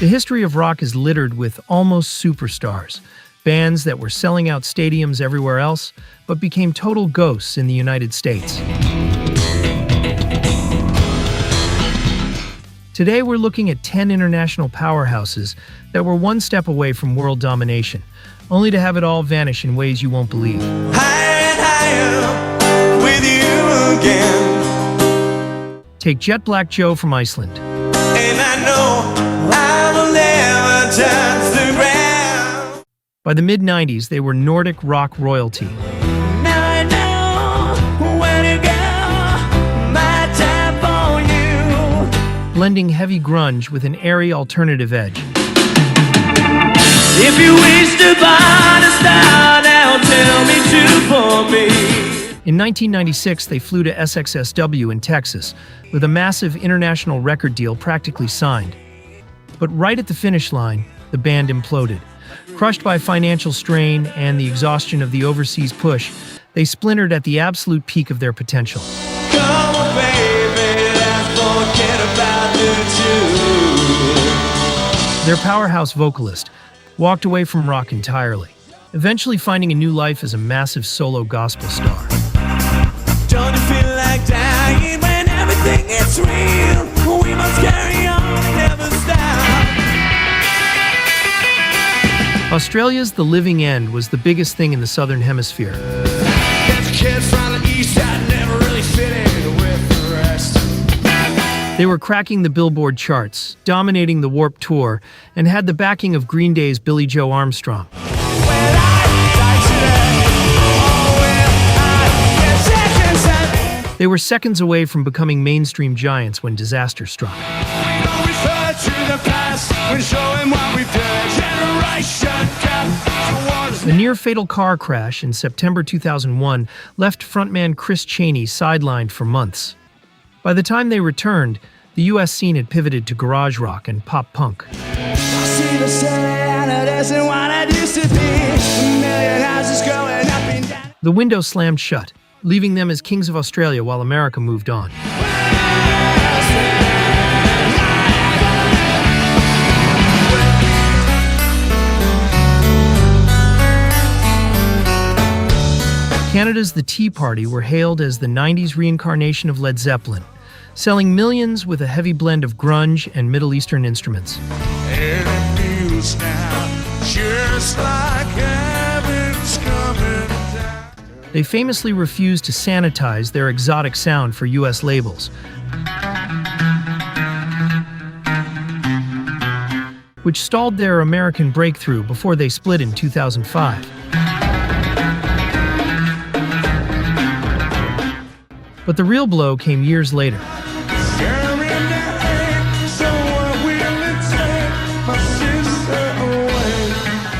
The history of rock is littered with almost superstars, bands that were selling out stadiums everywhere else, but became total ghosts in the United States. Today we're looking at 10 international powerhouses that were one step away from world domination, only to have it all vanish in ways you won't believe. Higher and higher with you again. Take Jet Black Joe from Iceland. And I know I will never touch the ground. By the mid-90s, they were Nordic rock royalty. Now I know where to go, my time for you. Blending heavy grunge with an airy alternative edge. If you wish to find a star, now tell me to for me. In 1996, they flew to SXSW in Texas, with a massive international record deal practically signed. But right at the finish line, the band imploded. Crushed by financial strain and the exhaustion of the overseas push, they splintered at the absolute peak of their potential. Come on, baby, let's forget about the two. Their powerhouse vocalist walked away from rock entirely, eventually finding a new life as a massive solo gospel star. Don't you feel like dying when everything is real? We must carry on and never stop. Australia's The Living End was the biggest thing in the Southern Hemisphere. There's kids from the east that never really fit in with the rest. They were cracking the Billboard charts, dominating the Warped Tour, and had the backing of Green Day's Billie Joe Armstrong. They were seconds away from becoming mainstream giants when disaster struck. A near-fatal car crash in September 2001 left frontman Chris Chaney sidelined for months. By the time they returned, the U.S. scene had pivoted to garage rock and pop punk. The window slammed shut, leaving them as kings of Australia while America moved on. Canada's The Tea Party were hailed as the 90s reincarnation of Led Zeppelin, selling millions with a heavy blend of grunge and Middle Eastern instruments. And it feels now just like heaven's coming down. They famously refused to sanitize their exotic sound for U.S. labels, which stalled their American breakthrough before they split in 2005. But the real blow came years later.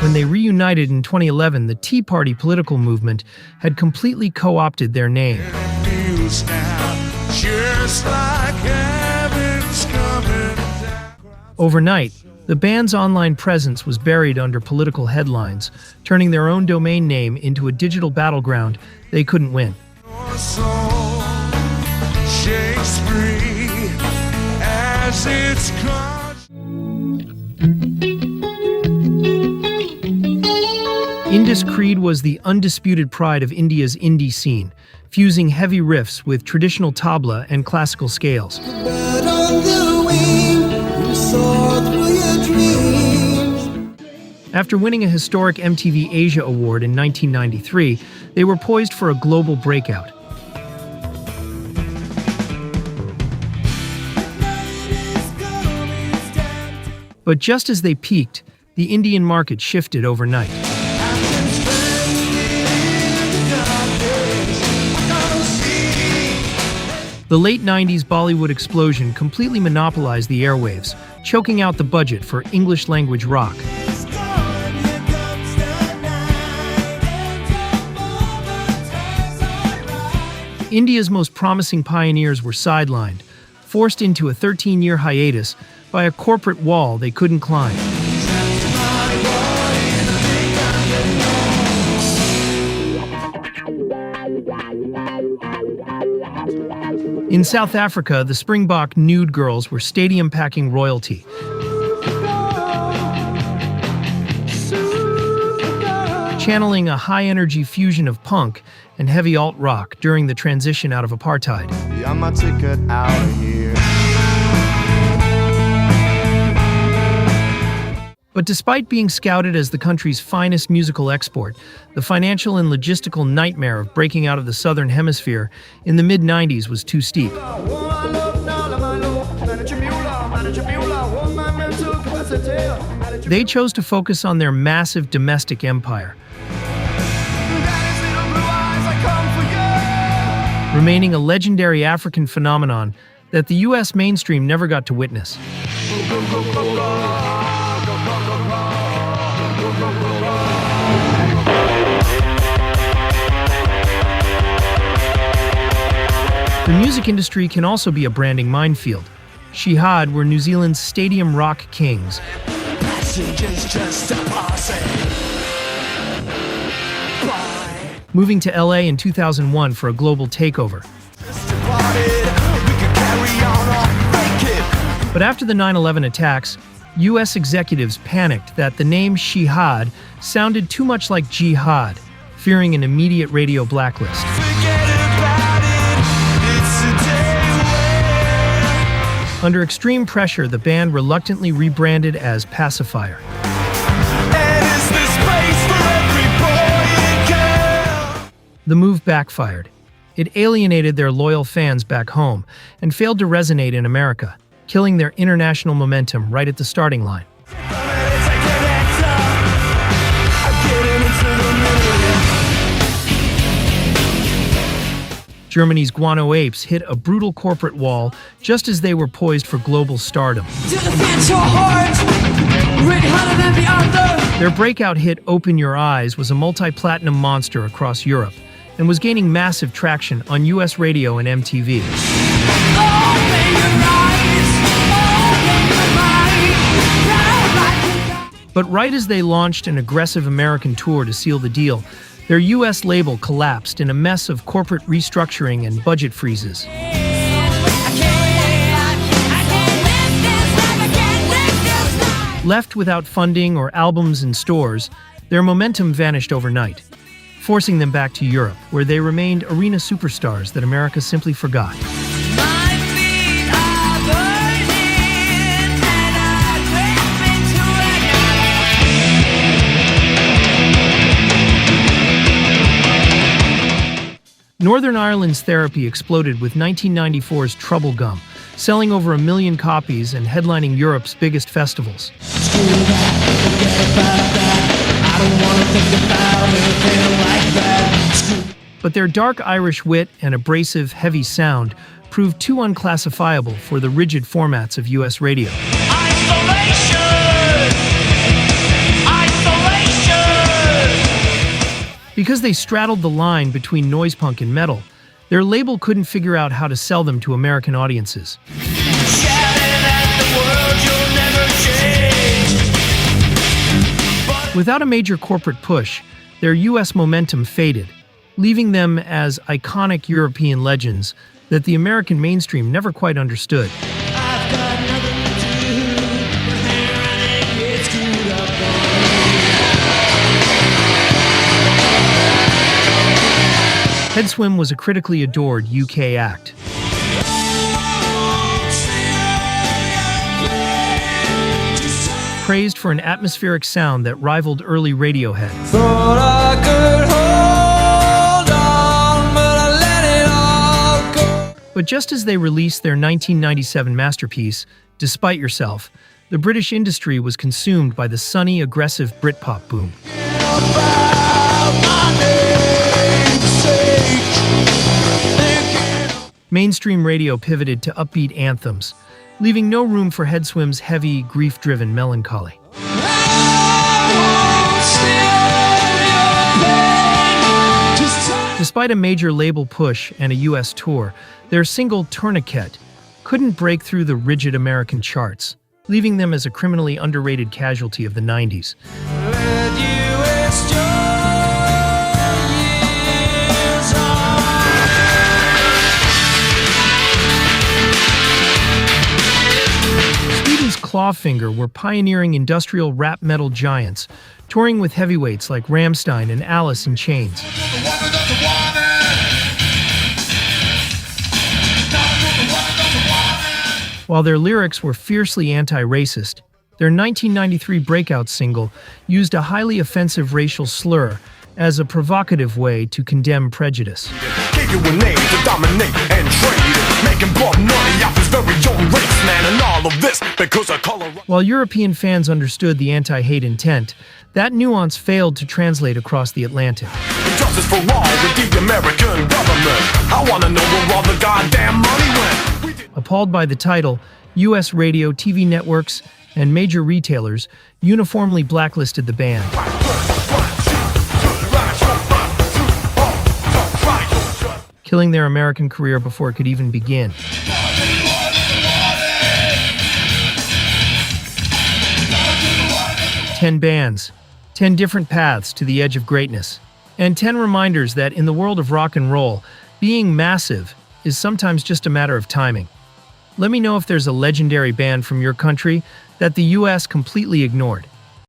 When they reunited in 2011, the Tea Party political movement had completely co-opted their name. Overnight, the band's online presence was buried under political headlines, turning their own domain name into a digital battleground they couldn't win. Indus Creed was the undisputed pride of India's indie scene, fusing heavy riffs with traditional tabla and classical scales. After winning a historic MTV Asia Award in 1993, they were poised for a global breakout. But just as they peaked, the Indian market shifted overnight. The late 90s Bollywood explosion completely monopolized the airwaves, choking out the budget for English-language rock. India's most promising pioneers were sidelined, forced into a 13-year hiatus by a corporate wall they couldn't climb. In South Africa, the Springbok Nude girls were stadium-packing royalty. channeling a high-energy fusion of punk and heavy alt-rock during the transition out of apartheid. Beyond my ticket out of here. But despite being scouted as the country's finest musical export, the financial and logistical nightmare of breaking out of the Southern Hemisphere in the mid-90s was too steep. They chose to focus on their massive domestic empire, remaining a legendary African phenomenon that the US mainstream never got to witness. The music industry can also be a branding minefield. Shihad were New Zealand's stadium rock kings, moving to LA in 2001 for a global takeover. But after the 9/11 attacks, US executives panicked that the name Shihad sounded too much like Jihad, fearing an immediate radio blacklist. Under extreme pressure, the band reluctantly rebranded as Pacifier. The move backfired. It alienated their loyal fans back home and failed to resonate in America, killing their international momentum right at the starting line. Germany's Guano Apes hit a brutal corporate wall just as they were poised for global stardom. Their breakout hit Open Your Eyes was a multi-platinum monster across Europe and was gaining massive traction on US radio and MTV. But right as they launched an aggressive American tour to seal the deal, their US label collapsed in a mess of corporate restructuring and budget freezes. Left without funding or albums in stores, their momentum vanished overnight, forcing them back to Europe, where they remained arena superstars that America simply forgot. Northern Ireland's Therapy exploded with 1994's Trouble Gum, selling over 1 million copies and headlining Europe's biggest festivals. But their dark Irish wit and abrasive, heavy sound proved too unclassifiable for the rigid formats of US radio. Because they straddled the line between noise punk and metal, their label couldn't figure out how to sell them to American audiences. Without a major corporate push, their US momentum faded, leaving them as iconic European legends that the American mainstream never quite understood. Headswim was a critically adored UK act. Praised for an atmospheric sound that rivaled early Radiohead. Thought I could hold on, but I let it all go. But just as they released their 1997 masterpiece, Despite Yourself, the British industry was consumed by the sunny, aggressive Britpop boom. Mainstream radio pivoted to upbeat anthems, leaving no room for Headswim's heavy, grief-driven melancholy. Despite a major label push and a US tour, their single Tourniquet couldn't break through the rigid American charts, leaving them as a criminally underrated casualty of the 90s. Clawfinger were pioneering industrial rap metal giants, touring with heavyweights like Rammstein and Alice in Chains. While their lyrics were fiercely anti-racist, their 1993 breakout single used a highly offensive racial slur as a provocative way to condemn prejudice. Gave you a name to dominate and trade, making blood money off his very own race, man, and all of this because of color. While European fans understood the anti-hate intent, that nuance failed to translate across the Atlantic. Justice for all with the American government. I wanna know where all the goddamn money went. Appalled by the title, U.S. radio, TV networks, and major retailers uniformly blacklisted the band. Killing their American career before it could even begin. "10 bands, 10 different paths to the edge of greatness, and 10 reminders that in the world of rock and roll, being massive is sometimes just a matter of timing." Let me know if there's a legendary band from your country that the US completely ignored.